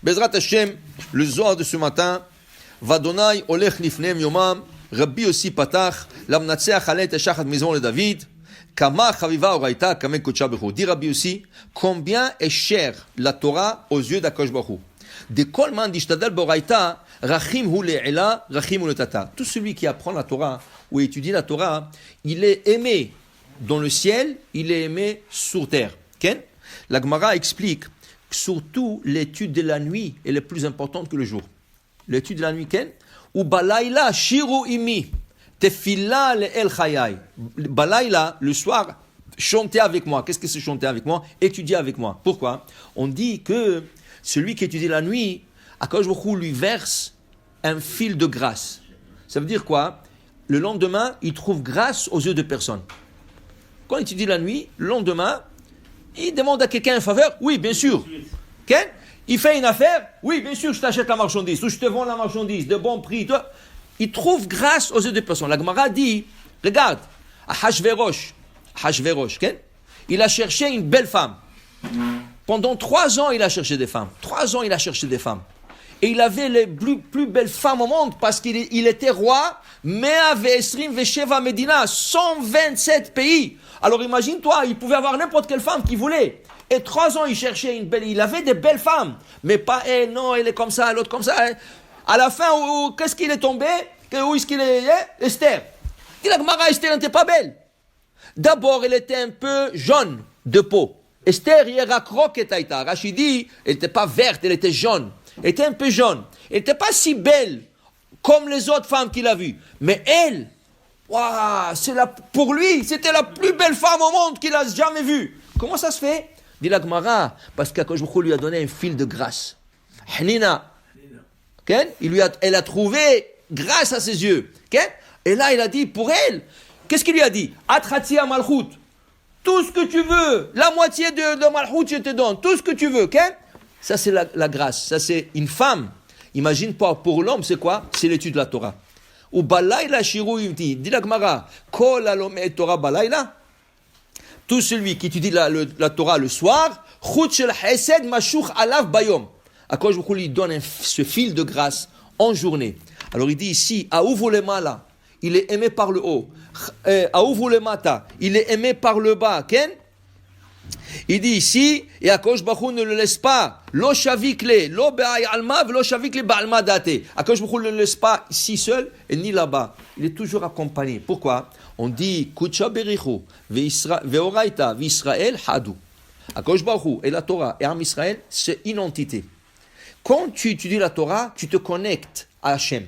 Bezrat Hashem, le Zohar de ce matin, Vadonai olech lifneim yomam, Rabbi aussi patach, l'amnatseach alet eshachat maison le David, Kama chaviva oraita, kamen kocha bechu. Dit Rabbi aussi, combien est chère la Torah aux yeux d'Akadosh Baruch Hu. De kol man dishtadal boraita, rachim hu le'ela, rachim hu letata. Tout celui qui apprend la Torah ou étudie la Torah, il est aimé dans le ciel, il est aimé sur terre. Ken? La Gemara explique que surtout l'étude de la nuit est la plus importante que le jour. L'étude de la nuit, Ken? Ou balayla shiru imi, tefila le'el chayai. Balayla, le soir, chanter avec moi. Qu'est-ce que c'est chanter avec moi? Étudier avec moi. Pourquoi? On dit que celui qui étudie la nuit, Akadosh Baruch Hu lui verse un fil de grâce. Ça veut dire quoi? Le lendemain, il trouve grâce aux yeux de personne. Quand il étudie la nuit, le lendemain, il demande à quelqu'un une faveur. Oui, bien sûr. Okay? Il fait une affaire. Oui, bien sûr, je t'achète la marchandise. Ou je te vends la marchandise de bon prix. Toi. Il trouve grâce aux yeux de personne. La Gemara dit, regarde, à Hashverosh, okay? Il a cherché une belle femme. Pendant 3 ans, il a cherché des femmes. 3 ans, il a cherché des femmes. Et il avait les plus belles femmes au monde parce qu'il était roi. Mea ve'esrim ve'sheva Medina, 127 pays. Alors imagine-toi, il pouvait avoir n'importe quelle femme qu'il voulait. Et 3 ans, il cherchait une belle. Il avait des belles femmes. Mais pas elle, non, elle est comme ça, l'autre comme ça. À la fin, qu'est-ce qu'il est tombé? Où est-ce qu'il est? Esther. Il a dit, Esther n'était pas belle. D'abord, elle était un peu jaune de peau. Esther, Rachid dit, elle n'était pas verte, elle était jaune. Elle était un peu jaune. Elle n'était pas si belle comme les autres femmes qu'il a vues. Mais elle, wow, pour lui, c'était la plus belle femme au monde qu'il a jamais vue. Comment ça se fait? Dit la Gemara, parce qu'Akadosh Baruch Hu lui a donné un fil de grâce. Hanina. Okay? Elle a trouvé grâce à ses yeux. Okay? Et là, il a dit pour elle, qu'est-ce qu'il lui a dit? Atratia malchut. Tout ce que tu veux, la moitié de malchut, je te donne. Tout ce que tu veux. Okay? Ça, c'est la grâce. Ça, c'est une femme. Imagine pas, pour l'homme, c'est quoi? C'est l'étude de la Torah. Ou balayla shiru yimti. Dit la Gemara, kol alomet Torah balayla. Tout celui qui étudie la Torah le soir, chut shel chesed mashuch alav bayom. Akadosh Baruch Hu lui donne ce fil de grâce en journée. Alors il dit ici, Aouvu lemala, il est aimé par le haut. Aouvu lemata, il est aimé par le bas. Ken? Il dit ici, et Akadosh Baruch Hu ne le laisse pas. Lo shavikle, lo be'ay alma, lo shavikle ba'alma date. Akadosh Baruch Hu ne le laisse pas ici seul et ni là-bas. Il est toujours accompagné. Pourquoi? On dit, Kucha berichu, ve'oraita, v'Israël hadu. Akadosh Baruch Hu et la Torah et Am Israël, c'est une entité. Quand tu étudies la Torah, tu te connectes à Hachem.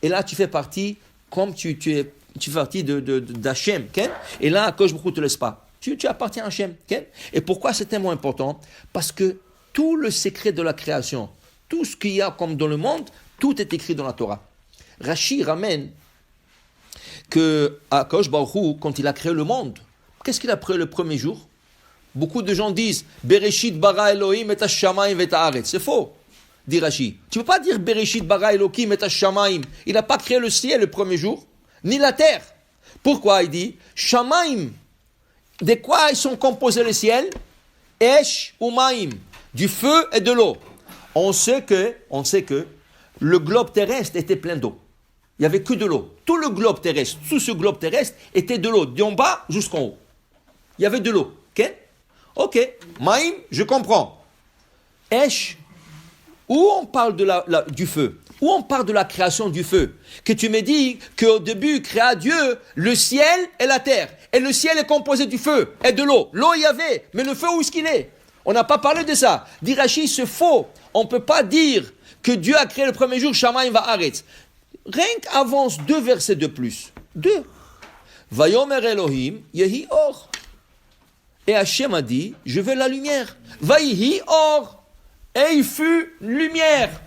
Et là, tu fais partie, comme tu fais partie d'Hachem. Okay? Et là, Akadosh Baruch Hu ne te laisse pas. Tu appartiens à Hachem. Okay? Et pourquoi c'est tellement important? Parce que tout le secret de la création, tout ce qu'il y a comme dans le monde, tout est écrit dans la Torah. Rashi ramène que Akadosh Baruch Hu, quand il a créé le monde, qu'est-ce qu'il a créé le premier jour? Beaucoup de gens disent Bereshit bara Elohim et hashamayim et haaretz. C'est faux, dit Rashi. Tu ne peux pas dire Bereshit bara Elohim et hashamayim. Il n'a pas créé le ciel le premier jour, ni la terre. Pourquoi il dit Shamayim? De quoi ils sont composés les ciels? Esh ou Maim, du feu et de l'eau. On sait que le globe terrestre était plein d'eau. Il n'y avait que de l'eau. Tout le globe terrestre, tout ce globe terrestre était de l'eau, d'en bas jusqu'en haut. Il y avait de l'eau. Ok. Maïm, je comprends. Esh, où on parle du feu? Où on parle de la création du feu? Que tu me dis qu'au début, créa Dieu le ciel et la terre. Et le ciel est composé du feu et de l'eau. L'eau, il y avait, mais le feu, où est-ce qu'il est? On n'a pas parlé de ça. Dit Rashi, c'est faux. On ne peut pas dire que Dieu a créé le premier jour, Shamayim va arrêter. Rien qu'avance 2 versets de plus. 2. Vayomer Elohim, yehi or. Et Hachem a dit, je veux la lumière. Vayihi or. Et il fut lumière.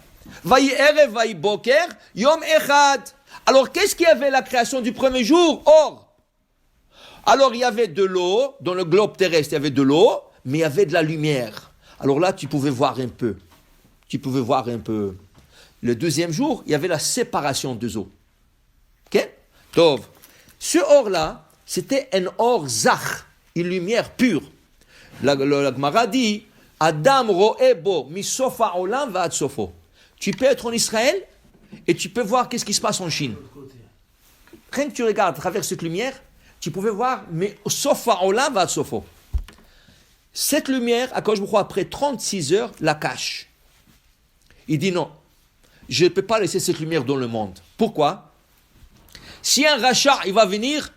Vayi erev, vayi boker, yom echad. Alors, qu'est-ce qu'il y avait la création du premier jour? Or. Alors, il y avait de l'eau, dans le globe terrestre, il y avait de l'eau, mais il y avait de la lumière. Alors là, tu pouvais voir un peu. Le deuxième jour, il y avait la séparation des eaux. Ok? Tov. Ce or-là, c'était un or zach, une lumière pure. La Gemara dit, Adam ro'ebo misofa olam va'ad sofo. Tu peux être en Israël et tu peux voir qu'est-ce qui se passe en Chine. Rien que tu regardes à travers cette lumière, tu pouvais voir, mais sofa olam va'ad sofo. Cette lumière, Akadosh Baruch Hu, après 36 heures, la cache. Il dit non, je ne peux pas laisser cette lumière dans le monde. Pourquoi? Si un rachat, il va venir,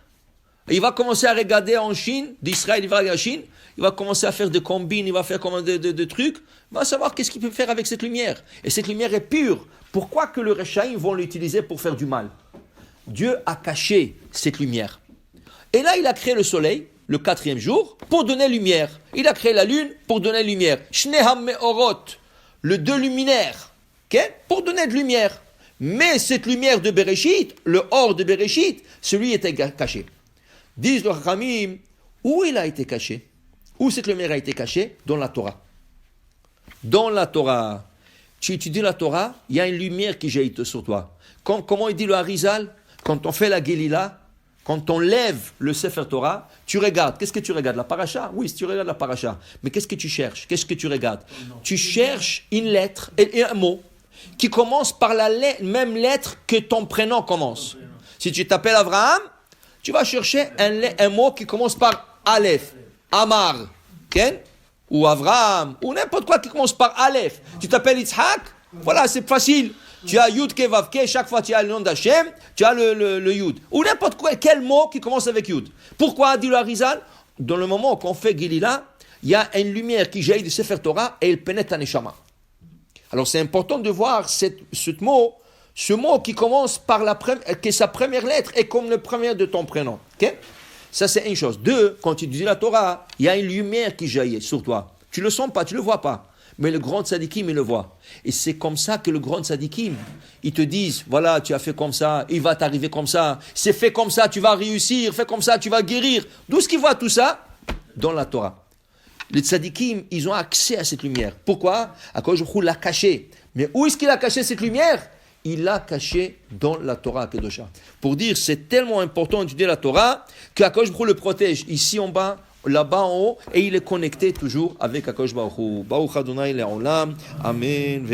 il va commencer à regarder en Chine, d'Israël, il va regarder en Chine, il va commencer à faire des combines, il va faire des trucs, il va savoir qu'est-ce qu'il peut faire avec cette lumière. Et cette lumière est pure. Pourquoi que le rachat, ils vont l'utiliser pour faire du mal? Dieu a caché cette lumière. Et là, il a créé le soleil, le 4e jour, pour donner lumière. Il a créé la lune pour donner lumière. Shneham me'orot, le 2 luminaires, okay? Pour donner de lumière. Mais cette lumière de Bereshit, le or de Bereshit, celui était caché. Disent le Chachamim, où il a été caché? Où cette lumière a été cachée? Dans la Torah. Dans la Torah. Tu étudies la Torah, il y a une lumière qui jaillit sur toi. Comment il dit le Harizal? Quand on fait la Gelila, quand on lève le Sefer Torah, tu regardes. Qu'est-ce que tu regardes? La paracha? Oui, si tu regardes la paracha. Mais qu'est-ce que tu cherches? Qu'est-ce que tu regardes? Tu cherches une lettre et un mot qui commence par la même lettre que ton prénom commence. Si tu t'appelles Abraham, tu vas chercher un mot qui commence par Aleph, Amar, okay? Ou Avraham, ou n'importe quoi qui commence par Aleph. Tu t'appelles Yitzhak, voilà, c'est facile. Tu as Yud, Ke, Vav, Ke, chaque fois tu as le nom d'Hachem, tu as le Yud. Ou n'importe quel mot qui commence avec Yud. Pourquoi, dit le Harizal? Dans le moment qu'on fait Gilila, il y a une lumière qui jaillit de Sefer Torah et elle pénètre un Neshama. Alors c'est important de voir ce mot qui commence par qui est sa première lettre et comme le premier de ton prénom. Okay? Ça c'est une chose. 2, quand tu dis la Torah, il y a une lumière qui jaillit sur toi. Tu ne le sens pas, tu ne le vois pas. Mais le grand tzadikim, il le voit. Et c'est comme ça que le grand tzadikim, ils te disent, voilà, tu as fait comme ça, il va t'arriver comme ça, c'est fait comme ça, tu vas réussir, fais comme ça, tu vas guérir. D'où est-ce qu'ils voient tout ça? Dans la Torah. Les tzadikim, ils ont accès à cette lumière. Pourquoi? Akadosh Baruch Hu l'a caché. Mais où est-ce qu'il a caché cette lumière? Il l'a caché dans la Torah Kedosha. Pour dire, c'est tellement important d'étudier la Torah qu'Akadosh Baruch Hu le protège ici en bas, là-bas en haut, et il est connecté toujours avec Akadosh Baruch Hu. Baruch Adonai le'olam. Amen.